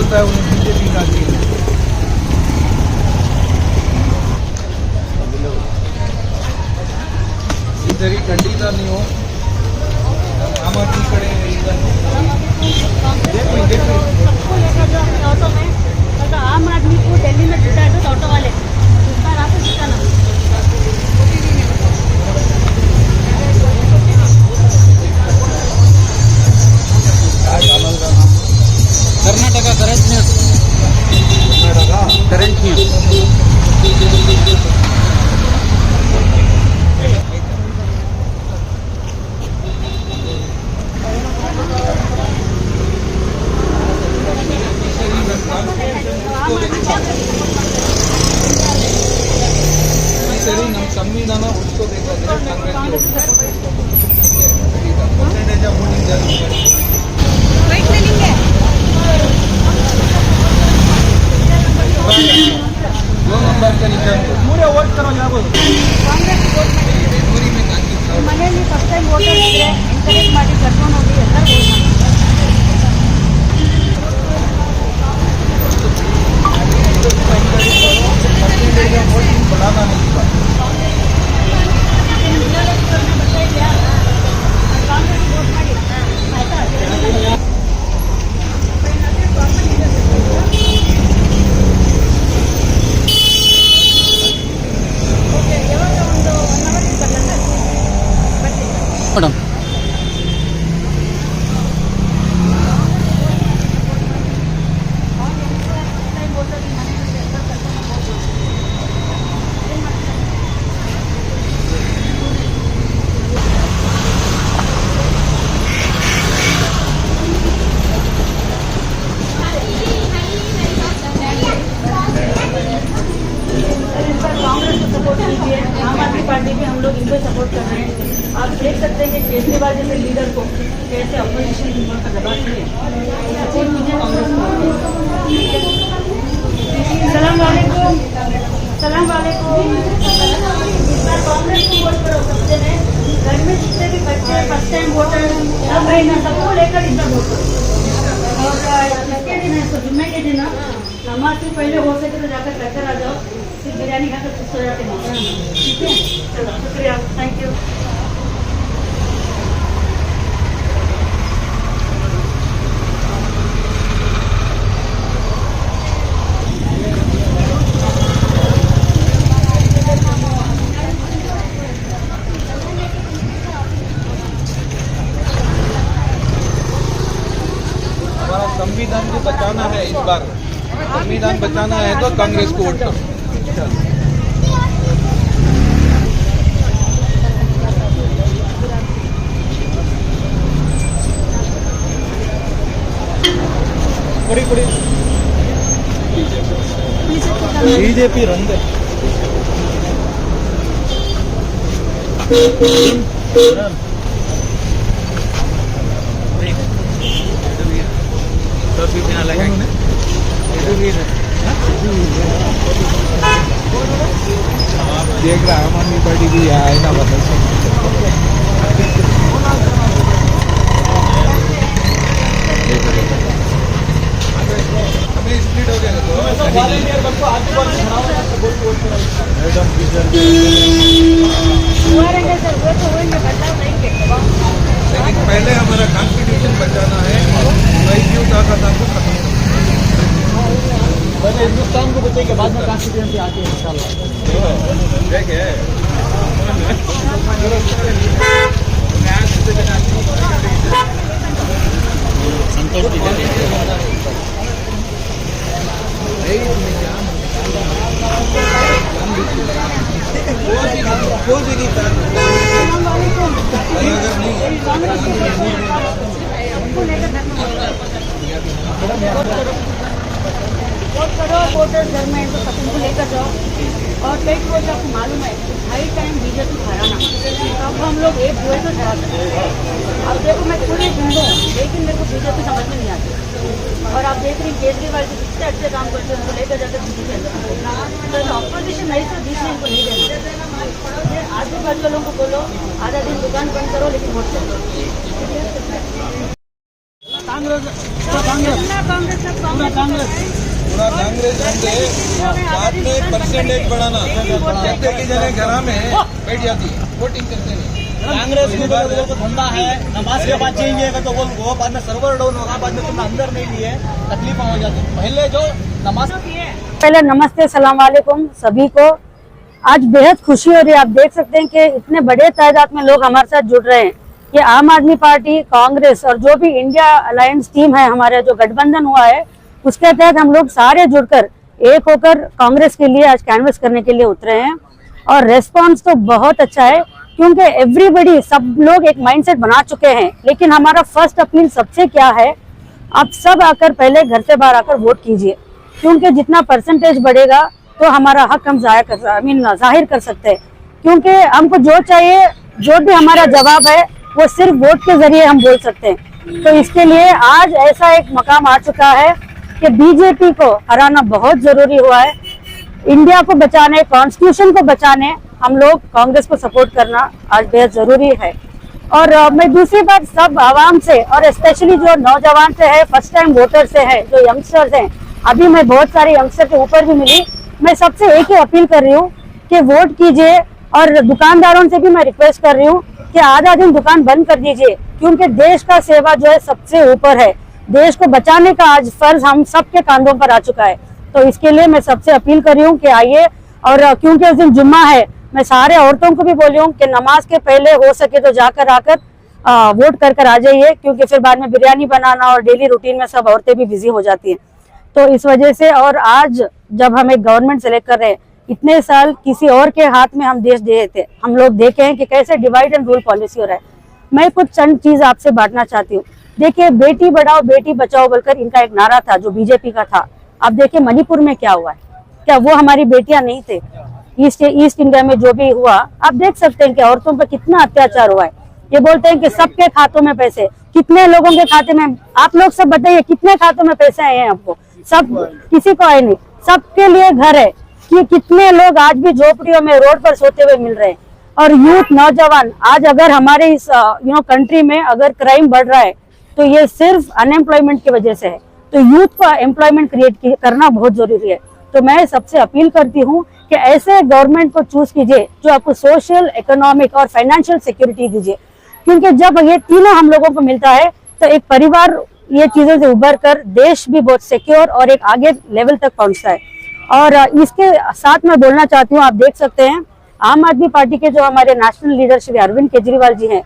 बोलता है उन्हें बीजेपी का चाहिए। इधर ही खंडित नहीं हो आम आदमी कड़े सबको लेकर जो अपने ऑटो में, अगर आम आदमी को दिल्ली में जुटा है तो ऑटो वाले उसका रास्ता जुटाना। Karnataka current news, Karnataka current news. सरी ನಮ್ಮ ಸಂವಿಧಾನ ಉಳಿಸ್ಕೋಬೇಕಾದ್ರೆ परसेंटेज ऑफ वोटिंग जरूर दो नंबर का निशान पूरे वोट करो जाओ ಕಾಂಗ್ರೆಸ್ ವೋಟ್ ಮಾಡಿ ಮನೆಯಲ್ಲಿ ಫಸ್ಟ್ ಟೈಮ್ ವೋಟರ್ ಇದ್ರೆ ಎನ್ಕರೇಜ್ ಮಾಡಿ ಕರ್ಕೊಂಡು ಹೋಗಿ ಎಲ್ಲರೂ परसेंटेज ऑफ वोटिंग बढ़ाना नहीं था। ಕಾಂಗ್ರೆಸ್ ವೋಟ್ ಮಾಡಿ ಆಯ್ತಾ? ಓಕೆ, ಯಾವಾಗ ಒಂದು 1 ಅವರ್ ಬರಲ್ಲ ಬರ್ತೀನಿ ಮೇಡಮ್ कांग्रेस को सपोर्ट कीजिए, आम आदमी पार्टी भी हम लोग इनको सपोर्ट कर रहे हैं। आप देख सकते हैं कि केजरीवाल जैसे लीडर को कैसे अपोजिशन का दबाव दिए। सपोर्ट कीजिए कांग्रेस को। सलाम वालेकुम, सलाम वालेकुम। इस बार कांग्रेस को वोट करो सबसे ने। घर में जितने भी बच्चे फर्स्ट टाइम वोटर सब है ना, सबको लेकर इतना वोट करो। और इसके दिन है तो जुम्मे के दिन नमाज से पहले हो सके तो जाकर करकर आ जाओ, फिर बिरयानी खाकर खुश हो जाते हैं। ठीक है, चलो शुक्रिया, थैंक यू। हमारा संविधान को बचाना है। इस बार संविधान बचाना है तो कांग्रेस को वोट करो। ಕೊಡಿ ಕೊಡಿ ಬಿಜೆಪಿ ರಂದೆ सब भी बिना लगाएंगे देख रहा आम आदमी पार्टी भी है ना बदल हमें स्प्लिट हो गया तो लेकिन पहले हमारा कॉन्स्टिट्यूशन बचाना है। वही ताकत को खत्म पहले हिंदुस्तान को बचाए के बाद में कॉन्स्टिट्यूशन आके इंशाल्लाह वोट करो, वोटर घर में तो सबको लेकर जाओ। और कई को आपको मालूम है हाई टाइम बीजेपी हराना, अब हम लोग एक हुए तो हरा सकते। अब देखो मैं पूरी हिंदू हूँ लेकिन मेरे को बीजेपी समझ में नहीं आती। और आप देख रही केजरीवाल जी कितने अच्छे काम करते हैं, उनको लेकर जाकर बीजेपी तो ऑपोजिशन नहीं तो बीच में इनको नहीं देना। आजू बाजू वालों को बोलो आधा दिन दुकान बंद करो लेकिन वोट करो। कांग्रेस पूरा कांग्रेस पूरा कांग्रेस होंगे। बाद में परसेंटेज बढ़ाना, कहते कि जने घर में बैठ जाती है, वोटिंग करते नहीं। कांग्रेस के लोगों को धंधा है, नमाज के बाद चेंज होगा तो वो बाद में सर्वर डाउन होगा, बाद में तुमने अंदर नहीं लिए तकलीफ हो जाती। पहले जो नमाज पहले नमस्ते सलाम वालेकुम सभी को। आज बेहद खुशी हो रही है। आप देख सकते हैं कि इतने बड़े तादाद में लोग हमारे साथ जुड़ रहे हैं। ये आम आदमी पार्टी, कांग्रेस और जो भी इंडिया अलायंस टीम है, हमारा जो गठबंधन हुआ है, उसके तहत हम लोग सारे जुड़कर एक होकर कांग्रेस के लिए आज कैनवस करने के लिए उतरे हैं। और रेस्पॉन्स तो बहुत अच्छा है, क्योंकि एवरीबडी, सब लोग एक माइंडसेट बना चुके हैं। लेकिन हमारा फर्स्ट अपील सबसे क्या है, आप सब आकर पहले घर से बाहर आकर वोट कीजिए, क्योंकि जितना परसेंटेज बढ़ेगा तो हमारा हक हम जाहिर कर सकते हैं। क्योंकि हमको जो चाहिए, जो भी हमारा जवाब है, वो सिर्फ वोट के जरिए हम बोल सकते हैं। तो इसके लिए आज ऐसा एक मकाम आ चुका है कि बीजेपी को हराना बहुत जरूरी हुआ है। इंडिया को बचाने, कॉन्स्टिट्यूशन को बचाने हम लोग कांग्रेस को सपोर्ट करना आज बेहद जरूरी है। और मैं दूसरी बात सब आवाम से, और स्पेशली जो नौजवान से है, फर्स्ट टाइम वोटर से है, जो यंगस्टर्स हैं, अभी मैं बहुत सारे यंगस्टर के ऊपर भी मिली, मैं सबसे एक ही अपील कर रही हूँ कि वोट कीजिए। और दुकानदारों से भी मैं रिक्वेस्ट कर रही हूँ कि आधा दिन दुकान बंद कर दीजिए, क्योंकि देश का सेवा जो है सबसे ऊपर है। देश को बचाने का आज फर्ज हम सबके कांधों पर आ चुका है। तो इसके लिए मैं सबसे अपील कर रही हूँ कि आइए। और क्योंकि उस दिन जुम्मा है, मैं सारे औरतों को भी बोल रही हूँ कि नमाज के पहले हो सके तो जाकर आकर वोट कर आ जाइए, क्योंकि फिर बाद में बिरयानी बनाना और डेली रूटीन में सब औरतें भी बिजी हो जाती हैं। तो इस वजह से, और आज जब हम एक गवर्नमेंट सेलेक्ट कर रहे हैं, इतने साल किसी और के हाथ में हम देश दिए थे, हम लोग देखे हैं कि कैसे डिवाइड एंड रूल पॉलिसी हो रहा है। मैं कुछ चंद चीज आपसे बांटना चाहती हूँ। देखिए, बेटी बढ़ाओ बेटी बचाओ बोलकर इनका एक नारा था जो बीजेपी का था। अब देखिए मणिपुर में क्या हुआ है, क्या वो हमारी बेटियां नहीं थे? ईस्ट इंडिया में जो भी हुआ, आप देख सकते हैं कि औरतों पर कितना अत्याचार हुआ है। ये बोलते हैं कि सबके खातों में पैसे, कितने लोगों के खाते में? आप लोग सब बताइए, कितने खातों में पैसे आए हैं आपको? सब, किसी को आए नहीं। सबके लिए घर है कि कितने लोग आज भी झोपड़ियों में रोड पर सोते हुए मिल रहे हैं। और यूथ, नौजवान, आज अगर हमारे इस कंट्री में अगर क्राइम बढ़ रहा है तो ये सिर्फ अनएम्प्लॉयमेंट की वजह से है। तो यूथ को एम्प्लॉयमेंट क्रिएट करना बहुत जरूरी है। तो मैं सबसे अपील करती हूँ कि ऐसे गवर्नमेंट को चूज कीजिए जो आपको सोशल, इकोनॉमिक और फाइनेंशियल सिक्योरिटी दीजिए, क्योंकि जब ये तीनों हम लोगों को मिलता है तो एक परिवार ये चीजों से उभर कर देश भी बहुत सिक्योर और एक आगे लेवल तक पहुंचता है। और इसके साथ मैं बोलना चाहती हूँ, आप देख सकते हैं आम आदमी पार्टी के जो हमारे नेशनल लीडर श्री अरविंद केजरीवाल जी हैं,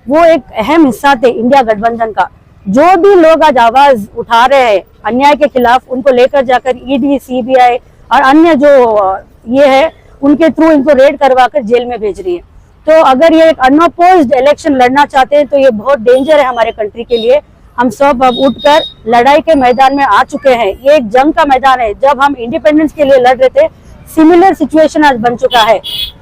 वो एक अहम हिस्सा थे इंडिया गठबंधन का। जो भी लोग आज आवाज उठा रहे हैं अन्याय के खिलाफ, उनको लेकर जाकर ईडी, सीबीआई और अन्य जो ये है, उनके थ्रू इनको रेड करवाकर जेल में भेज रही है। तो अगर ये एक अनअपोज्ड इलेक्शन लड़ना चाहते हैं तो ये बहुत डेंजर है हमारे कंट्री के लिए। हम सब अब उठकर लड़ाई के मैदान में आ चुके हैं। ये एक जंग का मैदान है। जब हम इंडिपेंडेंस के लिए लड़ रहे थे, सिमिलर सिचुएशन आज बन चुका है।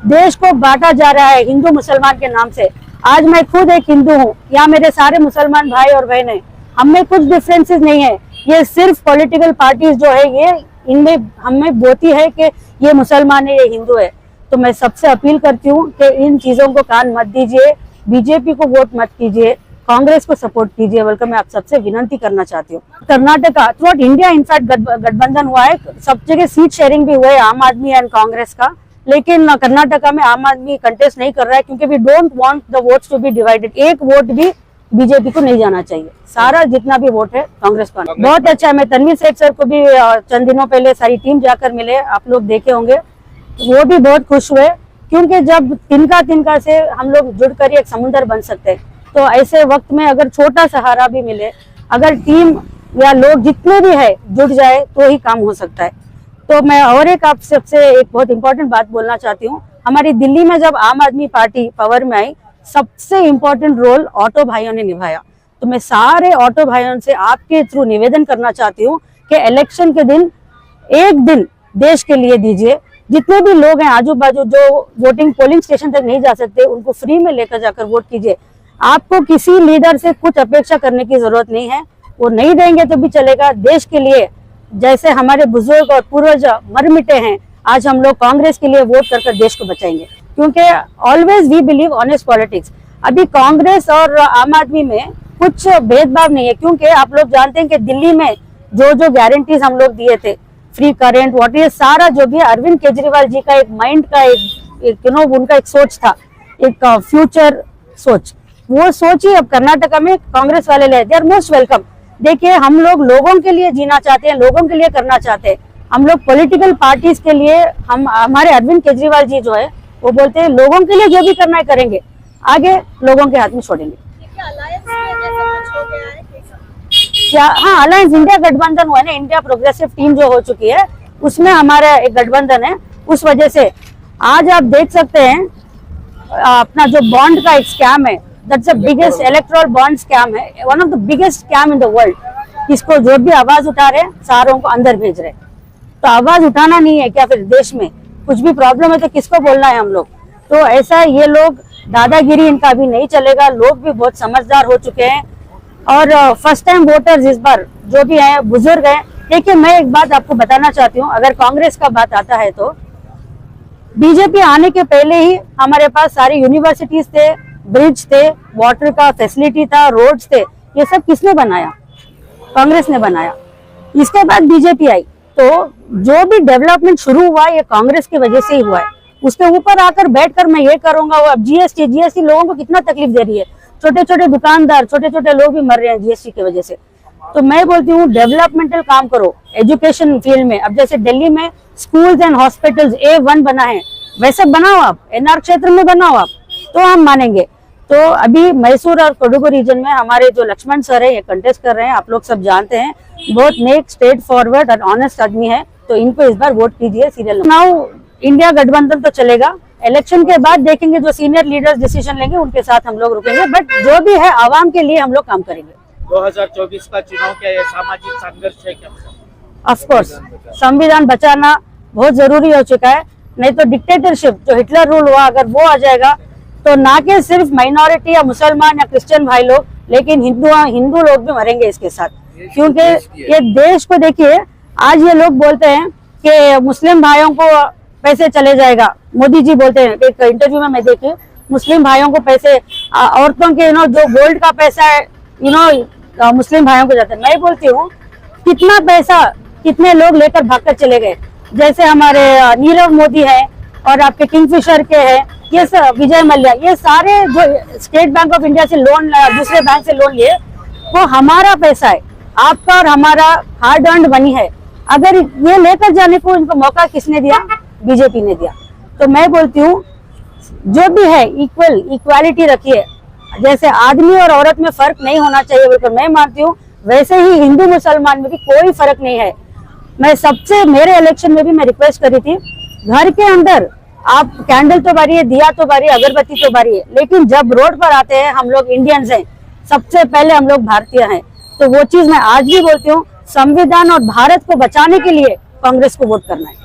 देश को बांटा जा रहा है हिंदू मुसलमान के नाम से। आज मैं खुद एक हिंदू हूँ, यहाँ मेरे सारे मुसलमान भाई और बहनें, हमें कुछ डिफरेंसेस नहीं है। ये सिर्फ पॉलिटिकल पार्टीज जो है, ये इनमें हमें बोती है कि ये मुसलमान है, ये हिंदू है। तो मैं सबसे अपील करती हूँ कि इन चीजों को कान मत दीजिए, बीजेपी को वोट मत कीजिए, कांग्रेस को सपोर्ट कीजिए, बल्कि मैं आप सबसे विनती करना चाहती हूँ। Karnataka, through out India in fact गठबंधन हुआ है, सब जगह सीट शेयरिंग भी हुआ है आम आदमी एंड कांग्रेस का। लेकिन कर्नाटका में आम आदमी कंटेस्ट नहीं कर रहा है, क्योंकि we don't want the votes to be divided. एक वोट भी बीजेपी को नहीं जाना चाहिए, सारा जितना भी वोट है कांग्रेस को। बहुत अच्छा है। मैं तनवीर शेख सर को भी चंद दिनों पहले सारी टीम जाकर मिले, आप लोग देखे होंगे, वो भी बहुत खुश हुए, क्योंकि जब तिनका से हम लोग जुड़कर एक समुद्र बन सकते हैं। तो ऐसे वक्त में अगर छोटा सहारा भी मिले, अगर टीम या लोग जितने भी है जुड़ जाए तो ही काम हो सकता है। तो मैं और एक आप सबसे एक बहुत इंपॉर्टेंट बात बोलना चाहती हूँ। हमारी दिल्ली में जब आम आदमी पार्टी पावर में आई, सबसे इम्पोर्टेंट रोल ऑटो भाइयों ने निभाया। तो मैं सारे ऑटो भाइयों से आपके थ्रू निवेदन करना चाहती हूँ कि इलेक्शन के दिन एक दिन देश के लिए दीजिए। जितने भी लोग हैं आजू बाजू जो वोटिंग पोलिंग स्टेशन तक नहीं जा सकते, उनको फ्री में लेकर जाकर वोट कीजिए। आपको किसी लीडर से कुछ अपेक्षा करने की जरूरत नहीं है, वो नहीं देंगे तो भी चलेगा। देश के लिए जैसे हमारे बुजुर्ग और पूर्वज मर मिटे हैं, आज हम लोग कांग्रेस के लिए वोट कर देश को बचाएंगे, क्योंकि always we believe honest politics. अभी कांग्रेस और आम आदमी में कुछ भेदभाव नहीं है, क्योंकि आप लोग जानते हैं कि दिल्ली में जो जो गारंटीज हम लोग दिए थे, फ्री करंट वाटर, ये सारा जो भी अरविंद केजरीवाल जी का एक माइंड का एक उनका एक सोच था, एक फ्यूचर सोच, वो सोच ही अब कर्नाटका में कांग्रेस वाले ले, दे आर मोस्ट वेलकम। देखिए, हम लोग लोगों के लिए जीना चाहते हैं, लोगों के लिए करना चाहते हैं। हम लोग पॉलिटिकल पार्टीज के लिए, हमारे अरविंद केजरीवाल जी जो है वो बोलते हैं लोगों के लिए जो भी करना है करेंगे, आगे लोगों के हाथ में छोड़ेंगे। क्या? हाँ, अलायंस इंडिया गठबंधन हुआ है ना, इंडिया प्रोग्रेसिव टीम जो हो चुकी है, उसमें हमारा एक गठबंधन है। उस वजह से आज आप देख सकते हैं अपना जो बॉन्ड का एक स्कैम है, that's the biggest electoral bond scam है, one of the biggest scam in the world. इसको जो भी आवाज उठा रहे सारों को अंदर भेज रहे। तो आवाज उठाना नहीं है क्या? फिर देश में कुछ भी प्रॉब्लम है तो किसको बोलना है हम लोग? तो ऐसा ये लोग दादागिरी इनका अभी नहीं चलेगा। लोग भी बहुत समझदार हो चुके हैं और फर्स्ट टाइम वोटर्स इस बार जो भी हैं, बुजुर्ग हैं। देखिए, मैं एक बात आपको बताना चाहती हूँ, अगर कांग्रेस का बात आता है तो बीजेपी आने के पहले ही हमारे पास सारी यूनिवर्सिटीज थे, ब्रिज थे, वाटर का फैसिलिटी था, रोड्स थे। ये सब किसने बनाया? कांग्रेस ने बनाया। इसके बाद बीजेपी आई, तो जो भी डेवलपमेंट शुरू हुआ ये कांग्रेस की वजह से ही हुआ है। उसके ऊपर आकर बैठकर मैं ये करूंगा, वो अब जीएसटी लोगों को कितना तकलीफ दे रही है। छोटे छोटे दुकानदार, छोटे छोटे लोग भी मर रहे हैं जीएसटी की वजह से। तो मैं बोलती हूँ डेवलपमेंटल काम करो एजुकेशन फील्ड में। अब जैसे दिल्ली में स्कूल्स एंड हॉस्पिटल्स A1 बना है, वैसे बनाओ आप, एनआर क्षेत्र में बनाओ आप, तो हम मानेंगे। तो अभी मैसूर और कोडगु रीजन में हमारे जो लक्ष्मण सर है ये कंटेस्ट कर रहे हैं, आप लोग सब जानते हैं, बहुत नेक, स्ट्रेट फॉरवर्ड और ऑनेस्ट आदमी है, तो इनको इस बार वोट कीजिए सीरियल। नाउ इंडिया गठबंधन तो चलेगा, इलेक्शन के बाद देखेंगे जो सीनियर लीडर्स डिसीजन लेंगे उनके साथ हम लोग रुकेंगे, बट जो भी है आवाम के लिए हम लोग काम करेंगे। 2024 का चुनाव क्या ये सामाजिक संघर्ष है क्या? ऑफ कोर्स संविधान बचाना बहुत जरूरी हो चुका है, नहीं तो डिक्टेटरशिप जो हिटलर रूल हुआ अगर वो आ जाएगा तो ना कि सिर्फ माइनॉरिटी या मुसलमान या क्रिश्चियन भाई लोग, लेकिन हिंदू लोग भी मरेंगे इसके साथ। क्योंकि ये देश को देखिए, आज ये लोग बोलते हैं कि मुस्लिम भाइयों को पैसे चले जाएगा, मोदी जी बोलते हैं, एक इंटरव्यू में मैं देखी, मुस्लिम भाइयों को पैसे, औरतों के जो गोल्ड का पैसा है मुस्लिम भाइयों को जाता है। मैं बोलती हूँ कितना पैसा कितने लोग लेकर भागकर चले गए, जैसे हमारे नीरव मोदी है और आपके किंगफिशर के हैं, ये विजय मल्ल्या, ये सारे जो स्टेट बैंक ऑफ इंडिया से लोन, दूसरे बैंक से लोन लिए, वो हमारा पैसा है, आपका और हमारा हार्ड अर्न्ड मनी है। अगर ये लेकर जाने को इनको मौका किसने दिया? बीजेपी ने दिया। तो मैं बोलती हूँ जो भी है इक्वालिटी रखिए, जैसे आदमी और औरत में फर्क नहीं होना चाहिए बिल्कुल मैं मानती हूँ, वैसे ही हिंदू मुसलमान में भी कोई फर्क नहीं है। मैं सबसे, मेरे इलेक्शन में भी मैं रिक्वेस्ट करी थी, घर के अंदर आप कैंडल तो बारिए, दिया तो बारिए, अगरबत्ती तो बारिए, लेकिन जब रोड पर आते हैं हम लोग इंडियंस हैं, सबसे पहले हम लोग भारतीय हैं। तो वो चीज मैं आज भी बोलती हूँ, संविधान और भारत को बचाने के लिए कांग्रेस को वोट करना है।